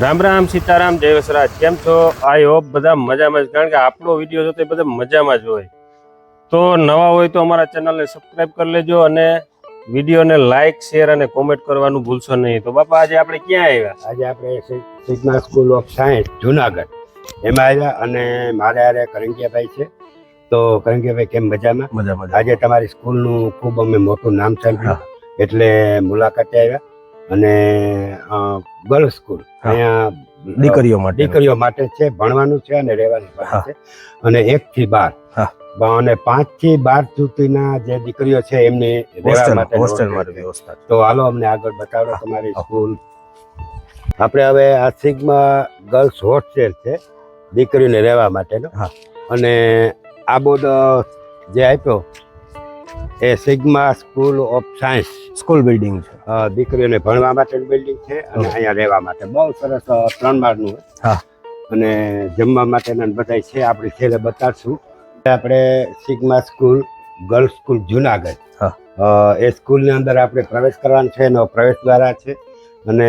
રામ રામ સીતારામ જય વસરાજ. કેમ છો? આઈ હોપ બધા મજામાં જ, કારણ કે આપણો વિડીયો જોતો બધા મજામાં જ હોય. તો નવા હોય તો અમારા ચેનલને સબસ્ક્રાઇબ કરી લેજો અને વિડીયોને લાઇક શેર અને કોમેન્ટ કરવાનું ભૂલશો નહીં. તો બાપા આજે આપણે ક્યાં આવ્યા? આજે આપણે Sigma school of science Junagadh એમાં આવ્યા અને મારે હારે કરંગિયાભાઈ છે. તો કરંગિયાભાઈ કેમ મજામાં? મજામાં. આજે તમારી સ્કૂલનું ખૂબ અમે મોટું નામ સાંભળ્યું એટલે મુલાકાતે આવ્યા. અને ગર્લ્સ સ્કૂલ અહીંયા દીકરીઓ માટે છે, ભણવાનું છે અને રહેવાનું પણ છે. અને 1 થી 12 અને 5 થી 12 સુધીના જે દીકરીઓ છે એમની રહેવા માટે વ્યવસ્થા. તો હાલો અમને આગળ બતાવો તમારી સ્કૂલ. આપણે હવે આ સિગ્મા ગર્લ્સ હોસ્ટેલ છે દીકરીઓને રહેવા માટેનો. અને આ બોર્ડ જે આપ્યો એ Sigma school of science school building છે, દીકરીઓને ભણવા માટેનું બિલ્ડિંગ છે અને અહીંયા રહેવા માટે બહુ સરસ 3 માળનું હોય. અને જમવા માટેના બધા છે, આપણે છેલ્લે બતાડશું. આપણે Sigma school girls school Junagadh, એ સ્કૂલની અંદર આપણે પ્રવેશ કરવાનો છે. એનો પ્રવેશ દ્વારા છે અને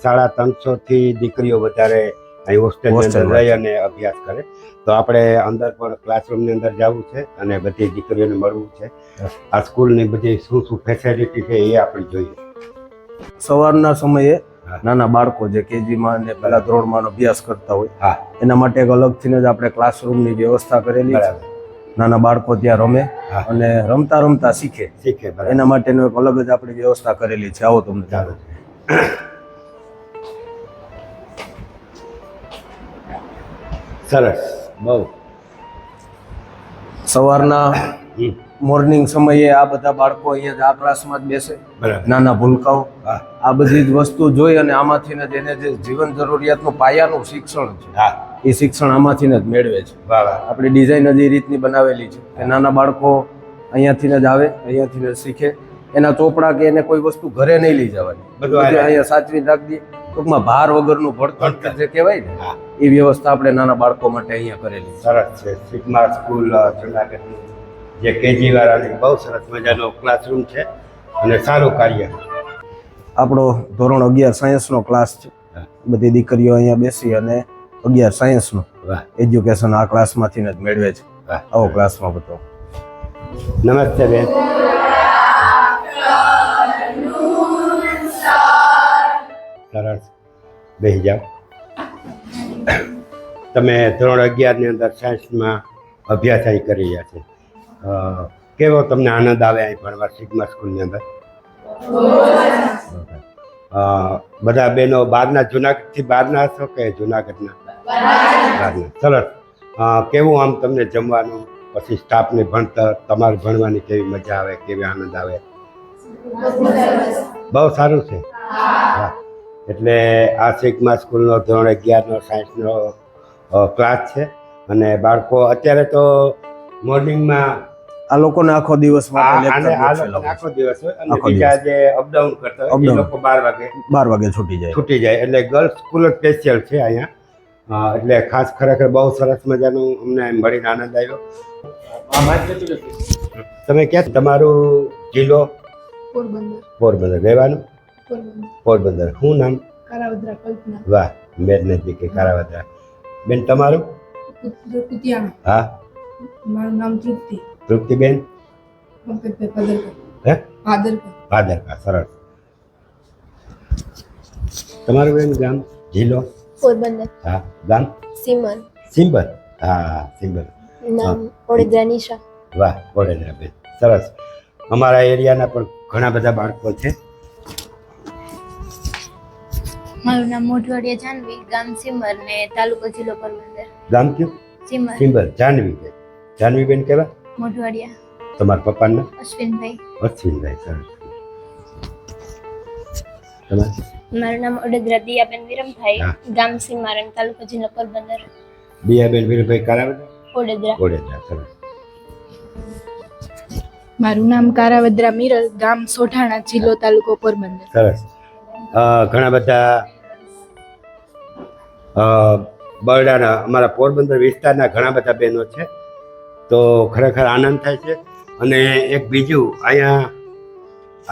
350 થી દીકરીઓ વધારે અહીં હોસ્ટેલની અંદર રહી અને અભ્યાસ કરે. તો આપણે અંદર પણ ક્લાસરૂમની અંદર જવું છે અને બધી દીકરીઓને મળવું છે. આ સ્કૂલની બધી શું ફેસિલિટી છે એ આપણે જોઈએ. સવારના સમયે નાના બાળકો જે કેજીમાં અને પહેલા ધોરણમાં અભ્યાસ કરતા હોય એના માટે એક અલગથી જ આપણે ક્લાસરૂમની વ્યવસ્થા કરેલી છે. નાના બાળકો ત્યાં રમે અને રમતા રમતા શીખે એના માટેનો એક અલગ જ આપણી વ્યવસ્થા કરેલી છે. આવો તમને ચાલો. સરસ, બહુ સવારના મોર્નિંગ સમયે આ બધા બાળકો અહીંયા આ ક્લાસમાં જ બેસે. નાના ભૂલકાઓ આ બધી જ વસ્તુ જોઈ અને આમાંથી જ એને જે જીવન જરૂરિયાતનું પાયાનું શિક્ષણ છે એ શિક્ષણ આમાંથી જ મેળવે છે. આપણી ડિઝાઇન જ એ રીતની બનાવેલી છે કે નાના બાળકો અહીંયાથી જ આવે, અહીંયાથી જ શીખે. એના ચોપડા કે એને કોઈ વસ્તુ ઘરે નહીં લઈ જવાની, બધું અહીંયા સાચવી રાખી. ટૂંકમાં ભાર વગરનું ભણતર જે કહેવાય ને એ વ્યવસ્થા આપણે નાના બાળકો માટે અહીંયા કરેલી. સરસ છે. સિગ્મા સ્કૂલ જુનાગઢનું જે કેજી વાળાની બહુ સરસ મજાનો ક્લાસરૂમ છે અને સારું કાર્ય. આપણો ધોરણ 11 સાયન્સનો ક્લાસ છે. બધી દીકરીઓ અહીંયા બેસી અને 11 સાયન્સનું એજ્યુકેશન આ ક્લાસમાંથી જ મેળવે છે. આવો ક્લાસમાં બતાવો. નમસ્તે બેન. સરસ, બેસી જાઓ. તમે ધોરણ 11 ની અંદર સાયન્સમાં અભ્યાસ અહીં કરી રહ્યા છે. કેવો તમને આનંદ આવે અહીં ભણવા સિગ્મા સ્કૂલની અંદર? બધા બહેનો બહારના જુનાગઢથી બહારના હશો કે જુનાગઢના? બહારના. સરસ. કેવું આમ તમને જમવાનું, પછી સ્ટાફને ભણતર, તમારે ભણવાની કેવી મજા આવે, કેવી આનંદ આવે? બહુ સારું છે. એટલે આ સિગ્મા સ્કૂલનો ધોરણ 11નો સાયન્સનો ક્લાસ છે અને બાળકો અત્યારે તો મોર્નિંગમાં આ લોકોને આખો દિવસ આખો દિવસ હોય અને બીજા જે અપડાઉન કરતા હોય એ લોકો 12 વાગે છૂટી જાય. એટલે ગર્લ્સ સ્કૂલ સ્પેશિયલ છે અહીંયા. એટલે ખાસ ખરેખર બહુ સરસ મજાનું અમને મળીને આનંદ આવ્યો. તમે ક્યાં? તમારું જિલ્લો? પોરબંદર. રહેવાનું? પોરબંદર. શું નામ? કારાવદ્રા કલ્પના. વાહ, મેરને દીકે કારાવદ્રા. બેન તમારું? હા, મારું નામ તૃપ્તિ. તૃપ્તિબેન? પંકજભાઈ ભાદરકા. સરસ. તમારું બેન ગામ? જિલ્લો? પોરબંદર. હા. ગામ? સિમ્બર. હા, સિમ્બર. નામ ઓડેદરા નિશા. વાહ, ઓડેદરા બેન. સરસ. અમારા એરિયાના પણ ઘણા બધા બાળકો છે. મારું નામ મોઢવાડિયા જાનવી, ગામ સિમર ને તાલુકો જિલ્લો પોરબંદર. ગામ કયું? સિમ્બર. જાનવી બેન. જાનવી બેન કેવા? મોઢવાડિયા. તમારા પપ્પાનું નામ? અશ્વિનભાઈ. અશ્વિનભાઈ. સરસ. તમારું? મારું નામ ઓડેદરા દિયાબેન વિરમભાઈ, ગામ સિમર અને તાલુકો જિલ્લો પોરબંદર. દિયાબેન વિરમભાઈ કારાવદ્રા? ઓડેદરા. સરસ. મારું નામ કારાવદ્રા મિરલ, ગામ સોઢાણા, જિલ્લો તાલુકો પોરબંદર. સરસ. ઘણા બધા બરડાના અમારા પોરબંદર વિસ્તારના ઘણા બધા બહેનો છે. તો ખરેખર આનંદ થાય છે. અને એક બીજું અહીંયા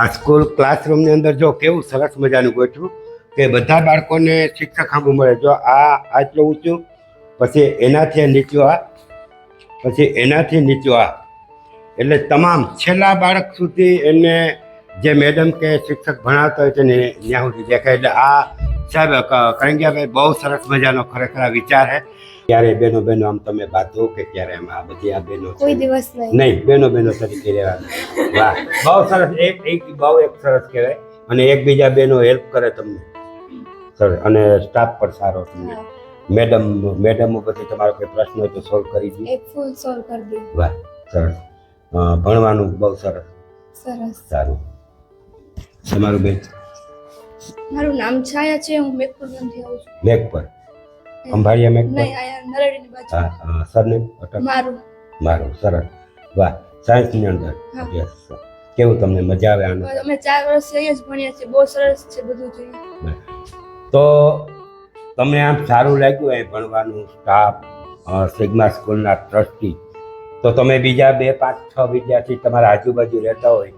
આ સ્કૂલ ક્લાસરૂમની અંદર જો કેવું સરસ મજાનું ગોઠવું કે બધા બાળકોને શિક્ષક સામું મળે. જો આ આટલું ઊંચું, પછી એનાથી નીચું આ, પછી એનાથી નીચું આ, એટલે તમામ છેલ્લા બાળક સુધી એને જે મેડમ કે શિક્ષક ભણાવતા હોય તેને ત્યાં સુધી દેખાય. એટલે આ સાહેબ કરંગિયાભાઈ બહુ સરસ મજાનો ખરેખર આ વિચાર છે. ક્યારે બેનો આમ તમે બાતો કે ક્યારે આમ આ બધી આ બેનો કોઈ દિવસ નહીં. નહીં, બેનો તરીકે રહેવાનું. વાહ, બહુ સરસ. એક બહુ એક સરસ કહેવાય. અને એકબીજા બેનો હેલ્પ કરે તમને સરસ, અને સ્ટાફ પણ સારો તમને. મેડમ બધી તમારો કોઈ પ્રશ્ન હોય તો સોલ્વ કરી દે. એક ફૂલ સોલ્વ કરી દે. વાહ, સરસ. ભણવાનું બહુ સરસ. સરસ. સારું. તમારું બેન? મારું નામ છાયા છે. હું મેઘપુર ગામથી આવું છું. મેઘપર, ખંભાળિયા મેઘપર? નહીં, અહીંયા નરેડીની બાજુ. હા, સરનેમ? મારું. સરસ. વાહ, સાયન્સની અંદર અભ્યાસ. કેવું, તમને મજા આવે આને? અમે 4 વર્ષથી અહીંયા જ ભણ્યા છીએ. બહુ સરસ છે બધું જોઈએ. તો તમને આમ સારું લાગ્યું એ ભણવાનું, સ્ટાફ, સિગ્મા સ્કૂલના ટ્રસ્ટી, તો તમે બીજા 2, 5, 6 વિદ્યાર્થી તમારા આજુબાજુ રહેતા હોય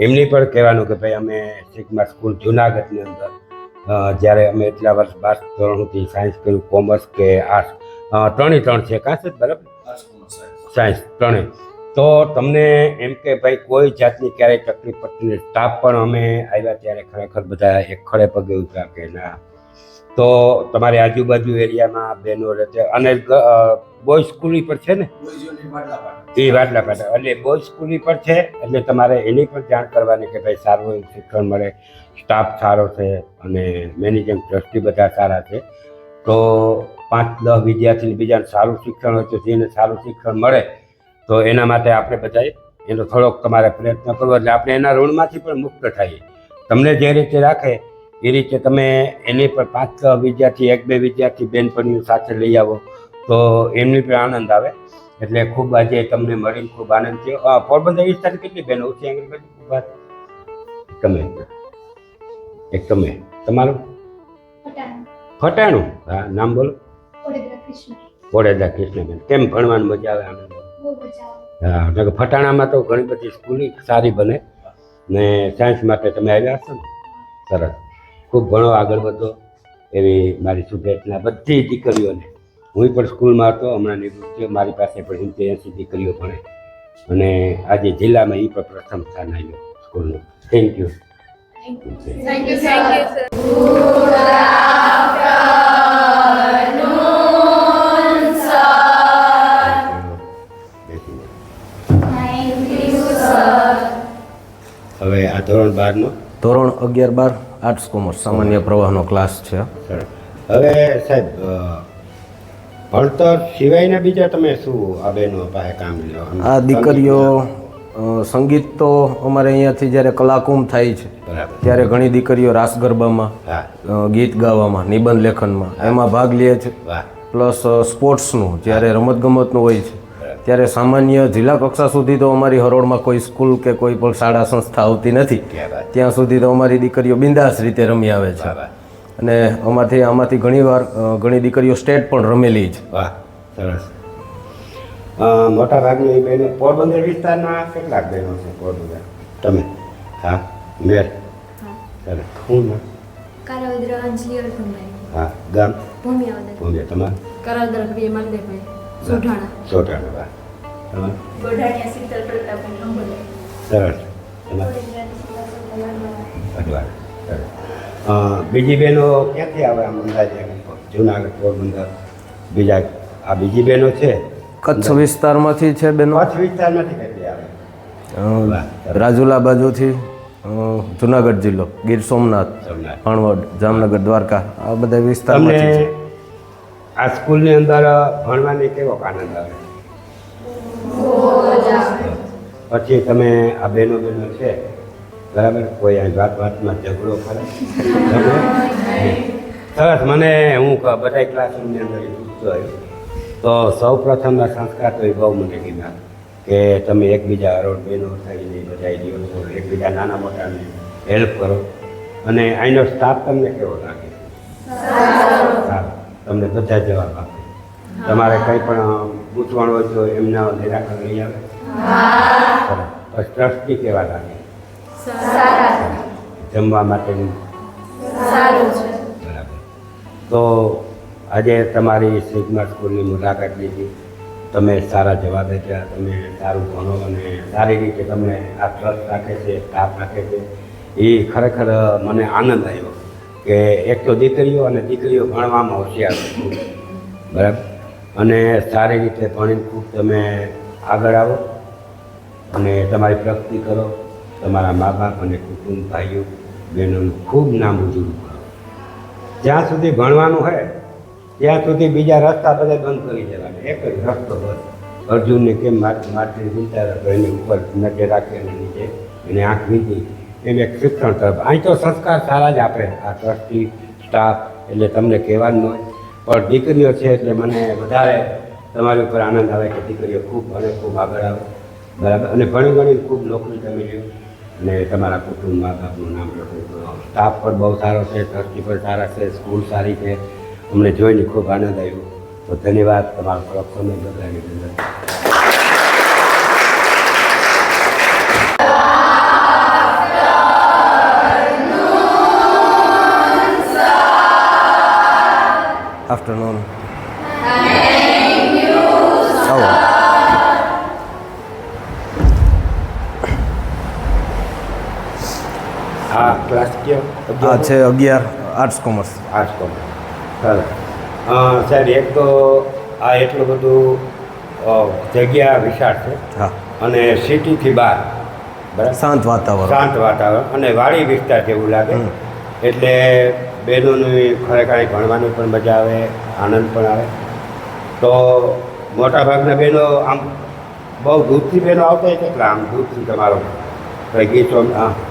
એમની પણ કહેવાનું કે ભાઈ અમે સિગ્મા સ્કૂલ જુનાગઢની અંદર જ્યારે અમે એટલા વર્ષ 12 ધોરણથી સાયન્સ કર્યું, કોમર્સ કે આર્ટ્સ, 3 છે કાં છે બરાબર? સાયન્સ 3. તો તમને એમ કે ભાઈ કોઈ જાતની ક્યારેય તકલીફ પડતી નથી. સ્ટાફ પણ અમે આવ્યા ત્યારે ખરેખર બધા એક ખડે પગે ઉતરા કે ના. તો તમારી આજુબાજુ એરિયામાં બહેનો રહેશે, અને બોય સ્કૂલ પર છે ને, એ વાટલા પાટા, એટલે બોય સ્કૂલ પર છે, એટલે તમારે એની પણ જાણ કરવાની કે ભાઈ સારું એવું શિક્ષણ મળે, સ્ટાફ સારો છે, અને મેનેજિંગ ટ્રસ્ટી બધા સારા છે. તો 5-10 વિદ્યાર્થીને બીજાને સારું શિક્ષણ હોય તો જેને સારું શિક્ષણ મળે તો એના માટે આપણે બધાએ એનો થોડોક તમારે પ્રયત્ન કરવો, એટલે આપણે એના ઋણમાંથી પણ મુક્ત થઈએ. તમને જે રીતે રાખે એ રીતે તમે એની પર 5-6 વિદ્યાર્થી, 1-2 વિદ્યાર્થી બેનપણીઓ સાથે લઈ આવો તો એમની પણ આનંદ આવે. એટલે ખૂબ આજે તમને મળીને ખૂબ આનંદ થયો. પોરબંદર વિસ્તારની કેટલી બહેનો છે? તમે એક તમે તમારું ફટાણું? હા, નામ બોલો. ઓડેદા કૃષ્ણબેન. કેમ ભણવાનું મજા આવે? આનંદ? હા, ફટાણામાં તો ઘણી બધી સ્કૂલ સારી બને ને સાયન્સ માટે તમે આવ્યા હશો ને? સરસ. ખૂબ ભણો, આગળ વધો એવી મારી શુભેચ્છા બધી દીકરીઓને. હું પણ સ્કૂલમાં હતો, હમણાં નિવૃત્ત થયો. મારી પાસે પણ 80 દીકરીઓ ભણે, અને આજે જિલ્લામાં એ પણ પ્રથમ સ્થાન આવ્યો સ્કૂલનું. Thank you. Thank you sir. હવે આ ધોરણ 12નો ધોરણ 11-12 આર્ટ્સ કોમર્સ સામાન્ય પ્રવાહનો ક્લાસ છે. હવે સાહેબ ભણતર સિવાયના બીજા તમે શું આ બહેનો પાસે કામ લ્યો? આ દીકરીઓ સંગીત તો અમારે અહીંયાથી જ્યારે કલાકુંભ થાય છે બરાબર, ત્યારે ઘણી દીકરીઓ રાસ ગરબામાં, હા, ગીત ગાવામાં, નિબંધ લેખનમાં એમાં ભાગ લે છે. વાહ, પ્લસ સ્પોર્ટ્સનું જ્યારે રમતગમતનું હોય છે ત્યારે સામાન્ય જિલ્લા કક્ષા સુધી તો અમારી હરોળમાં કોઈ સ્કૂલ કે કોઈ પણ શાળા સંસ્થા આવતી નથી. ક્યાં વાત. ત્યાં સુધી તો અમારી દીકરીઓ બિંદાસ રીતે રમી આવે છે. વાહ, વાહ, અને આમાંથી ઘણી દીકરીઓ સ્ટેટ પણ રમેલી છે. વાહ, સરસ. મોટા ભાગની બહેનો પોરબંદર વિસ્તારના કેટલાક બહેનો છે પોરબંદર? તમે? હા, મેર. સરસ. શું નામ? કારાવદ્ર અંજલિ અર્થમભાઈ. હા, ગામ? ભૂમિયાવદર. ભૂમિયા. તમારું? કરાવદર પ્રિય માલદેવભાઈ સોઢાણા. સોઢાણા. વાહ. તમારું? ગોઢાણીયા શીતલ પ્રતાપભાઈ અંબોલે. સરસ. તમારું? અડવાળ. સરસ. બીજી બહેનો ક્યાંથી આવે? આમ અંદાજે જુનાગઢ, પોરબંદર, બીજા આ બીજી બહેનો છે કચ્છ વિસ્તારમાંથી છે બેનો, કચ્છ વિસ્તારમાંથી કેટલી આવે? રાજુલા બાજુથી, જુનાગઢ જિલ્લો, ગીર સોમનાથ, સોમનાથ. ભાણવડ, જામનગર, દ્વારકા, આ બધા વિસ્તારમાંથી છે. તમને આ સ્કૂલની અંદર ભણવાની કેવો આનંદ આવે? પછી તમે આ બહેનો છે બરાબર, કોઈ આ વાતમાં ઝઘડો કરે? સરસ. મને હું બધા ક્લાસરૂમની અંદર પૂછતો આવ્યો તો સૌ પ્રથમના સંસ્કાર તો એ બહુ મને ગમ્યા કે તમે એકબીજા હરોળ બહેનો થઈને બધા લ્યો છો, એકબીજા નાના મોટાને હેલ્પ કરો. અને અહીંનો સ્ટાફ તમને કેવો લાગે? સારો. તમને બધા જવાબ આપે. તમારે કંઈ પણ પૂછવાનું હોય તો એમના નિરાકરણ લઈ આવે. સરસ. ટ્રસ્ટી કેવા લાગે? જમવા માટેનું સારું છે. તો આજે તમારી સિગ્મા સ્કૂલની મુલાકાત લીધી, તમે સારા જવાબ આપ્યા, તમે સારું ભણો અને સારી રીતે તમને આ ટ્રસ્ટ રાખે છે, સ્ટાફ રાખે છે, એ ખરેખર મને આનંદ આવ્યો કે એક તો દીકરીઓ અને દીકરીઓ ભણવામાં હોશિયાર છે, બરાબર, અને સારી રીતે ભણીને ખૂબ તમે આગળ આવો અને તમારી પ્રગતિ કરો, તમારા મા બાપ અને કુટુંબ ભાઈઓ બહેનોનું ખૂબ નામ ઉજળું કરો. જ્યાં સુધી ભણવાનું હોય ત્યાં સુધી બીજા રસ્તા બધા બંધ કરી દેવાના, એક જ રસ્તો બસ. અર્જુનને કેમ માટી વિચાર હતો, એની ઉપર નજર રાખી અને નીચે એને આંખ વીધી, એમ એક શિક્ષણ તરફ. અહીં તો સંસ્કાર સારા જ આપે આ ટ્રસ્ટી સ્ટાફ, એટલે તમને કહેવાનું હોય. પણ દીકરીઓ છે એટલે મને વધારે તમારી ઉપર આનંદ આવે કે દીકરીઓ ખૂબ ભણે, ખૂબ આગળ આવે, બરાબર, અને ભણી ગણીને ખૂબ નોકરી તમે લ્યો અને તમારા કુટુંબ મા બાપનું નામ રોશન કરો. સ્ટાફ પણ બહુ સારો છે, ટ્રસ્ટી પણ સારા છે, સ્કૂલ સારી છે, અમને જોઈને ખૂબ આનંદ આવ્યો. તો ધન્યવાદ તમારો થોડોક સમય બદલાવી દીધો. આફ્ટરનૂન. આ ક્લાસ કયો? આ છે 11 આર્ટ્સ કોમર્સ. Arts commerce. સરસ. સાહેબ, એક તો આ એટલું બધું જગ્યા વિશાળ છે હા, અને સિટીથી બહાર, બરાબર, શાંત વાતાવરણ. શાંત વાતાવરણ અને વાડી વિસ્તાર જેવું લાગે. એટલે બહેનોની ખરેખર અહીં ભણવાની પણ મજા આવે, આનંદ પણ આવે. તો મોટાભાગના બહેનો આમ બહુ દૂરથી બહેનો આવતા હોય, કેટલા આમ દૂરથી તમારો કંઈ ગીતો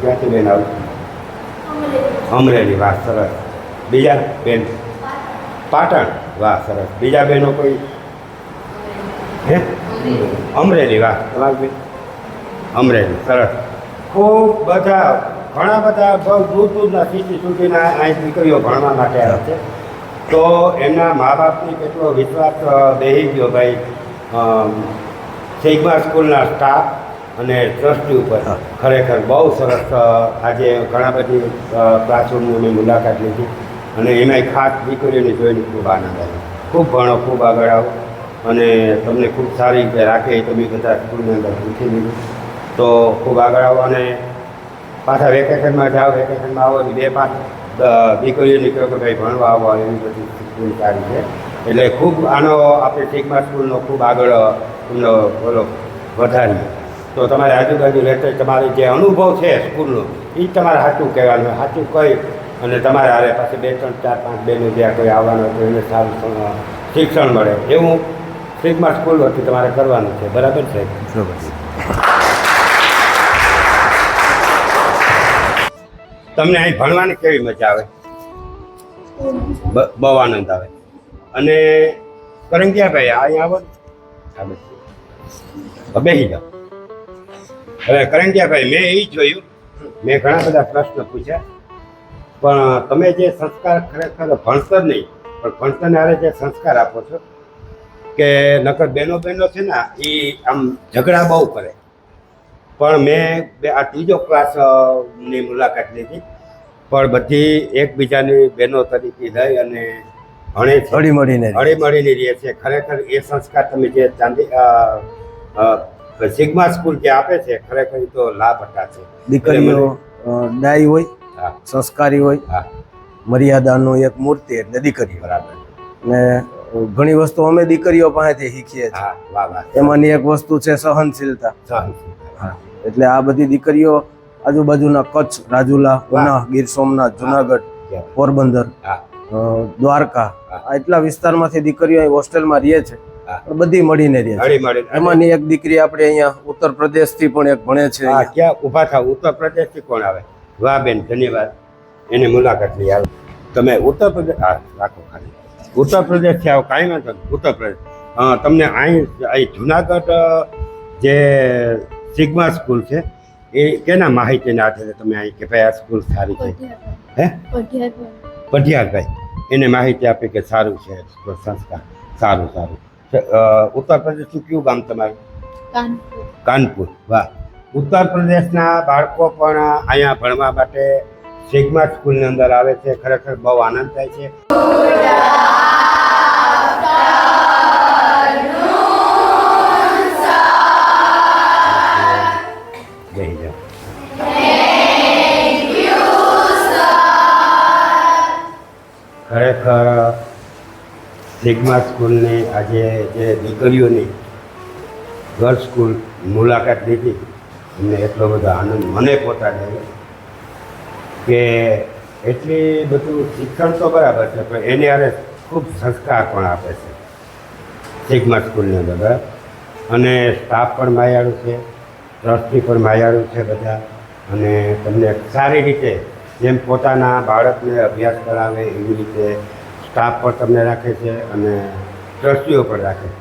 ક્યાંથી બેન આવે? અમરેલી. વાહ, સરસ. બીજા બેન? પાટણ. વાહ, સરસ. બીજા બહેનો કોઈ? હે, અમરેલી. વાહ, તમારી બેન અમરેલી. સરસ. ખૂબ બધા, ઘણા બધા બહુ દૂર દૂરના સિટી સુધીના અહીં દીકરીઓ ભણવા માટે આવે છે. તો એમના મા બાપને કેટલો વિશ્વાસ બેસી ગયો ભાઈ સિગ્મા સ્કૂલના સ્ટાફ અને ટ્રસ્ટી ઉપર. ખરેખર બહુ સરસ. આજે ઘણા બધી ક્લાસરૂમની મુલાકાત લીધી અને એમાંય ખાસ દીકરીઓને જોઈને ખૂબ આનંદ આવ્યો. ખૂબ ભણો, ખૂબ આગળ આવો અને તમને ખૂબ સારી રીતે રાખે એ તમે બધા સ્કૂલની અંદર પૂછી લીધું. તો ખૂબ આગળ આવો અને પાછા વેકેશનમાં જાઓ, વેકેશનમાં આવો ને 2-5 દીકરીઓને કહો કે ભાઈ ભણવા આવો, એવી બધી સ્કૂલ સારી છે. એટલે ખૂબ આનો આપણે સિગ્મા સ્કૂલનો ખૂબ આગળ બોલો વધારીએ. તો તમારે આજુબાજુ રહેતા તમારે જે અનુભવ છે સ્કૂલનો એ તમારે સાચું કહેવાનું, સાચું કહી અને તમારે હારે પાસે 2-3-4-5 બહેનો જ્યાં કોઈ આવવાનું હોય તો એને સારું શિક્ષણ મળે એવું સિગ્મા સ્કૂલ વતી તમારે કરવાનું છે, બરાબર છે? બરાબર. તમને અહીં ભણવાની કેવી મજા આવે? બહુ આનંદ આવે. અને કરંગિયાભાઈ અહીં આવો, બેસી જાઓ. હવે કરંગિયાભાઈ, મેં એ જોયું, મેં ઘણા બધા પ્રશ્ન પૂછ્યા, પણ તમે જે સંસ્કાર ખરેખર ભણતર નહીં પણ ભણતરને હારે જે સંસ્કાર આપો છો કે નકર બહેનો છે ને એ આમ ઝઘડા બહુ કરે. પણ મેં આ ત્રીજો ક્લાસની મુલાકાત લીધી, પણ બધી એકબીજાની બહેનો તરીકે રહી અને ભણે છે, હળીમળીને રહે છે. ખરેખર એ સંસ્કાર તમે જે સિગ્મા સ્કૂલ જે આપે છે ખરેખર એ તો લાભ હતા છે. દીકરીઓ ડાય હોય, સંસ્કારી હોય, મર્યાદાનો એક મૂર્તિ એટલે દીકરી. બરાબર. ને ઘણી વસ્તુ અમે દીકરીઓ પાસેથી શીખીએ છીએ. વાહ વાહ. એમાંની એક વસ્તુ છે સહનશીલતા. હા, એટલે આ બધી દીકરીઓ આજુબાજુના કચ્છ, રાજુલા, ઉના, ગીર સોમનાથ, જુનાગઢ, પોરબંદર, દ્વારકા, આ એટલા વિસ્તારમાંથી દીકરીઓ અહીં હોસ્ટેલમાં રહે છે. બધી મળીને રહે છે. એમાંની એક દીકરી આપણે અહીંયા ઉત્તર પ્રદેશથી પણ એક ભણે છે. ક્યાં ઊભા થાવ? ઉત્તર પ્રદેશથી કોણ આવે? વાહ બેન, ધન્યવાદ. એની મુલાકાત લઈ આવે. તમે ઉત્તર પ્રદેશ રાખો ખાલી. ઉત્તર પ્રદેશથી આવો, કાંઈ વાંધો નહીં. ઉત્તર પ્રદેશ તમને અહીં જુનાગઢ જે સિગ્મા સ્કૂલ છે એ કેના માહિતીના આધારે તમે અહીં કે ભાઈ આ સ્કૂલ સારી છે? હે, પઢિયારભાઈ એને માહિતી આપી કે સારું છે સંસ્કાર, સારું. ઉત્તર પ્રદેશનું કયું ગામ તમારું? કાનપુર. વાહ. ઉત્તર પ્રદેશના બાળકો પણ અહીંયા ભણવા માટે સિગ્મા સ્કૂલની અંદર આવે છે. ખરેખર બહુ આનંદ થાય છે. બેસી જાઓ. ખરેખર સિગ્મા સ્કૂલની આજે જે દીકરીઓની ગર્લ્સ સ્કૂલ મુલાકાત લીધી અમને એટલો બધો આનંદ મને પોતાને કે એટલી બધું શિક્ષણ તો બરાબર છે પણ એની હારે ખૂબ સંસ્કાર પણ આપે છે સિગ્મા સ્કૂલની અંદર બરાબર. અને સ્ટાફ પણ માયાળું છે, ટ્રસ્ટી પણ માયાળું છે બધા. અને તમને સારી રીતે જેમ પોતાના બાળકને અભ્યાસ કરાવે એવી રીતે સ્ટાફ પણ તમને રાખે છે અને ટ્રસ્ટીઓ પણ રાખે છે.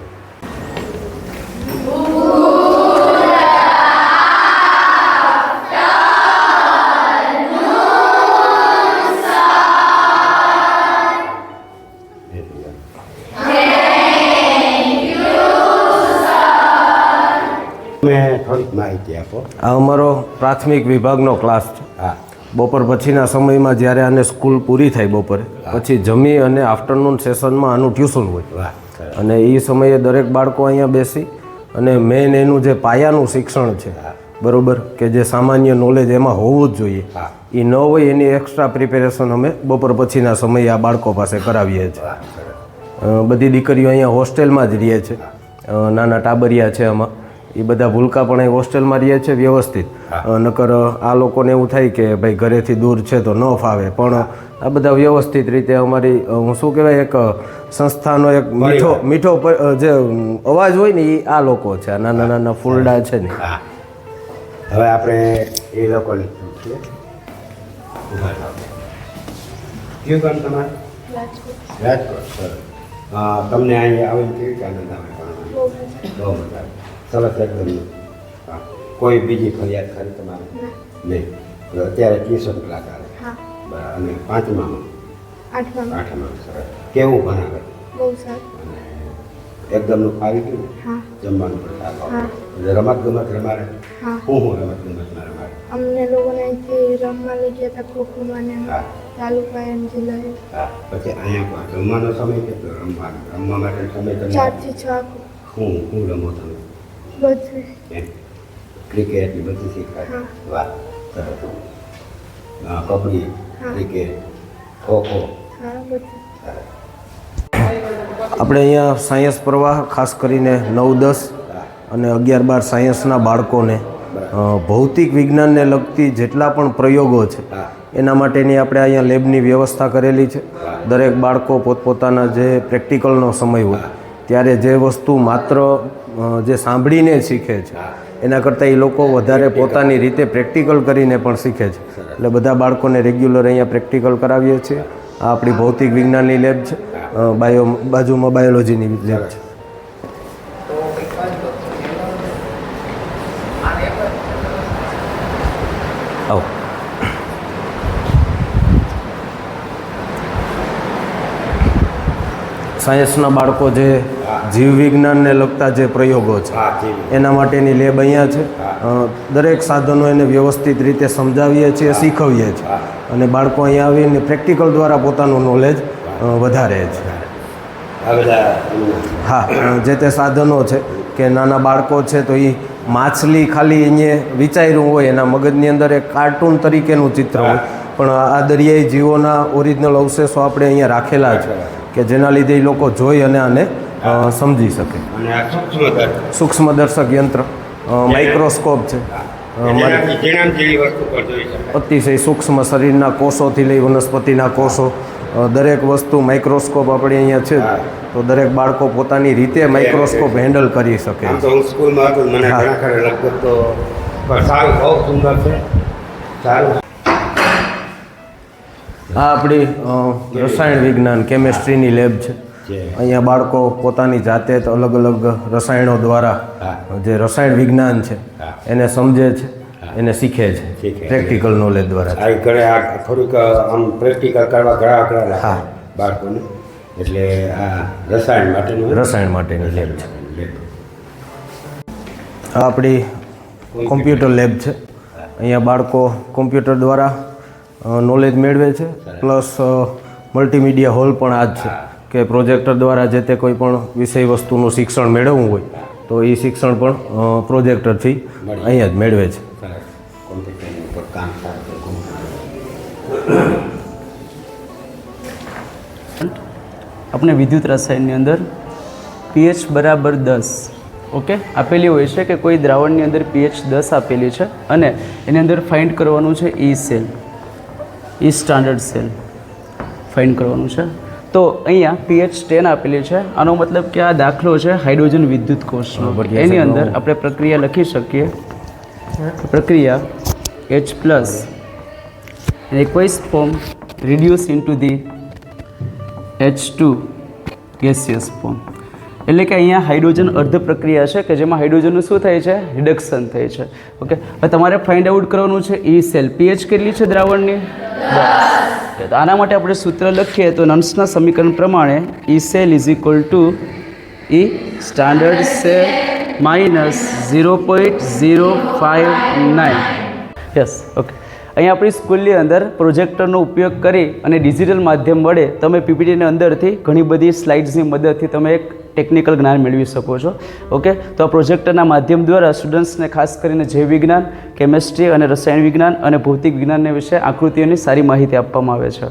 મેં થોડીક માહિતી આપો. આ અમારો પ્રાથમિક વિભાગનો ક્લાસ છે. હા. બપોર પછીના સમયમાં જ્યારે આને સ્કૂલ પૂરી થાય બપોરે પછી જમી અને આફ્ટરનૂન સેશનમાં આનું ટ્યુશન હોય. વાહ. અને એ સમયે દરેક બાળકો અહીંયા બેસી અને મેઇન એનું જે પાયાનું શિક્ષણ છે બરોબર કે જે સામાન્ય નોલેજ એમાં હોવું જ જોઈએ એ ન હોય એની એક્સ્ટ્રા પ્રિપેરેશન અમે બપોર પછીના સમયે આ બાળકો પાસે કરાવીએ છીએ. બધી દીકરીઓ અહીંયા હોસ્ટેલમાં જ રહે છે. નાના ટાબરિયા છે આમાં એ બધા ભૂલકા પણ અહીં હોસ્ટેલમાં રહે છે વ્યવસ્થિત. નકર આ લોકોને એવું થાય કે ભાઈ ઘરેથી દૂર છે તો ન ફાવે પણ આ બધા વ્યવસ્થિત રીતે અમારી શું કહેવાય એક સંસ્થાનો એક મીઠો જે અવાજ હોય ને એ આ લોકો છે. આ નાના નાના ફૂલડા છે ને. હવે આપણે એ લોકોને પૂછીએ. કયું ગામ તમારું? રાજકોટ. સરસ. તમને અહીંયા આવીને કેવી રીતે આનંદ આવે? બહુ મજા આવે. સરસ એકદમ. હા. કોઈ બીજી ફરિયાદ ખરી તમારે? નહીં. અત્યારે ટ્યુશન ક્લાસ આવે. બરાબર. અને 5મામાં? 8મા. સરસ. કેવું ભણાવે? બહુ સારું. અને એકદમનું ફાવી ગયું? જમવાનું પણ સારું. એટલે રમત ગમત રમાડે? હું રમત ગમતમાં રમાડે? અમને લોકોને અહીંથી રમવા લઈ ગયા હતા ખોખોમાં ને તાલુકા એમ જિલ્લાએ. હા. પછી અહીંયા જમવાનો સમય કેટલો? રમવા માટે સમય તમે 4 થી 6. હું રમો તમે? બધું. એમ ક્રિકેટ ને બધું શીખવાય? વાહ. સરસ. કબડ્ડી, ક્રિકેટ, ખોખો? હા, બધું. આપણે અહીંયા સાયન્સ પ્રવાહ ખાસ કરીને 9-10 અને 11-12 સાયન્સના બાળકોને ભૌતિક વિજ્ઞાનને લગતી જેટલા પણ પ્રયોગો છે એના માટેની આપણે અહીંયા લેબની વ્યવસ્થા કરેલી છે. દરેક બાળકો પોતપોતાના જે પ્રેક્ટિકલનો સમય હોય ત્યારે જે વસ્તુ માત્ર જે સાંભળીને શીખે છે એના કરતાં એ લોકો વધારે પોતાની રીતે પ્રેક્ટિકલ કરીને પણ શીખે છે. એટલે બધા બાળકોને રેગ્યુલર અહીંયા પ્રેક્ટિકલ કરાવીએ છીએ. આ આપણી ભૌતિક વિજ્ઞાનની લેબ છે. બાજુમાં બાયોલોજીની લેબ છે. આવો. સાયન્સના બાળકો જે જીવ વિજ્ઞાનને લગતા જે પ્રયોગો છે એના માટેની લેબ અહીંયા છે. દરેક સાધનો એને વ્યવસ્થિત રીતે સમજાવીએ છીએ, શીખવીએ છીએ અને બાળકો અહીંયા આવીને પ્રેક્ટિકલ દ્વારા પોતાનું નોલેજ વધારે છે. હા, જે તે સાધનો છે કે નાના બાળકો છે તો એ માછલી ખાલી અહીંયા વિચાર્યું હોય એના મગજની અંદર એક કાર્ટૂન તરીકેનું ચિત્ર હોય પણ આ દરિયાઈ જીવોના ઓરિજિનલ અવશેષો આપણે અહીંયા રાખેલા છે કે જેના લીધે એ લોકો જોઈ અને આને સમજી શકે. સૂક્ષ્મદર્શક યંત્ર માઇક્રોસ્કોપ છે. અતિશય સૂક્ષ્મ શરીરના કોષોથી લઈ વનસ્પતિના કોષો દરેક વસ્તુ માઇક્રોસ્કોપ આપણે અહીંયા છે તો દરેક બાળકો પોતાની રીતે માઇક્રોસ્કોપ હેન્ડલ કરી શકે. આ આપણી રસાયણ વિજ્ઞાન કેમેસ્ટ્રીની લેબ છે. અહીંયા બાળકો પોતાની જાતે જ અલગ અલગ રસાયણો દ્વારા જે રસાયણ વિજ્ઞાન છે એને સમજે છે, એને શીખે છે પ્રેક્ટિકલ નોલેજ દ્વારા. થોડુંક આમ પ્રેક્ટિકલ કરવા ઘણા લાગે બાળકોને. એટલે આ રસાયણ માટેની લેબ છે. આ આપણી કોમ્પ્યુટર લેબ છે. અહીંયા બાળકો કોમ્પ્યુટર દ્વારા નોલેજ મેળવે છે. પ્લસ મલ્ટીમીડિયા હોલ પણ આ જ છે કે પ્રોજેક્ટર દ્વારા જે તે કોઈ પણ વિષય વસ્તુનું શિક્ષણ મેળવવું હોય તો એ શિક્ષણ પણ પ્રોજેક્ટરથી અહીંયા જ મેળવે છે. આપણે વિદ્યુત રસાયણની અંદર pH બરાબર 10 ઓકે આપેલી હોય છે કે કોઈ દ્રાવણની અંદર pH 10 આપેલી છે અને એની અંદર ફાઇન્ડ કરવાનું છે ઈ સેલ, ઈ સ્ટાન્ડર્ડ સેલ ફાઇન્ડ કરવાનું છે. તો અહીંયા pH 10 આપેલી છે. આનો મતલબ કે આ દાખલો છે હાઇડ્રોજન વિદ્યુત કોષનો. એની અંદર આપણે પ્રક્રિયા લખી શકીએ. પ્રક્રિયા H+ aqueous form reduce into the H2 gaseous form. એટલે કે અહીંયા હાઇડ્રોજન અર્ધ પ્રક્રિયા છે કે જેમાં હાઇડ્રોજનનું શું થાય છે? રિડક્શન થાય છે. ઓકે, હવે તમારે ફાઇન્ડ આઉટ કરવાનું છે ઈ સેલ. pH કેટલી છે દ્રાવણની? 10. તો આના માટે આપણે સૂત્ર લખીએ તો નન્સના સમીકરણ પ્રમાણે E cell is equal to E standard cell minus 0.059. Yes, okay. અહીંયા આપણી સ્કૂલની અંદર પ્રોજેક્ટરનો ઉપયોગ કરી અને ડિજિટલ માધ્યમ વડે તમે પીપીટીની અંદરથી ઘણી બધી સ્લાઇડ્સની મદદથી તમે એક ટેકનિકલ જ્ઞાન મેળવી શકો છો. ઓકે, તો આ પ્રોજેક્ટરના માધ્યમ દ્વારા સ્ટુડન્ટ્સને ખાસ કરીને જૈવ વિજ્ઞાન, કેમેસ્ટ્રી અને રસાયણ વિજ્ઞાન અને ભૌતિક વિજ્ઞાનને વિશે આકૃતિઓની સારી માહિતી આપવામાં આવે છે.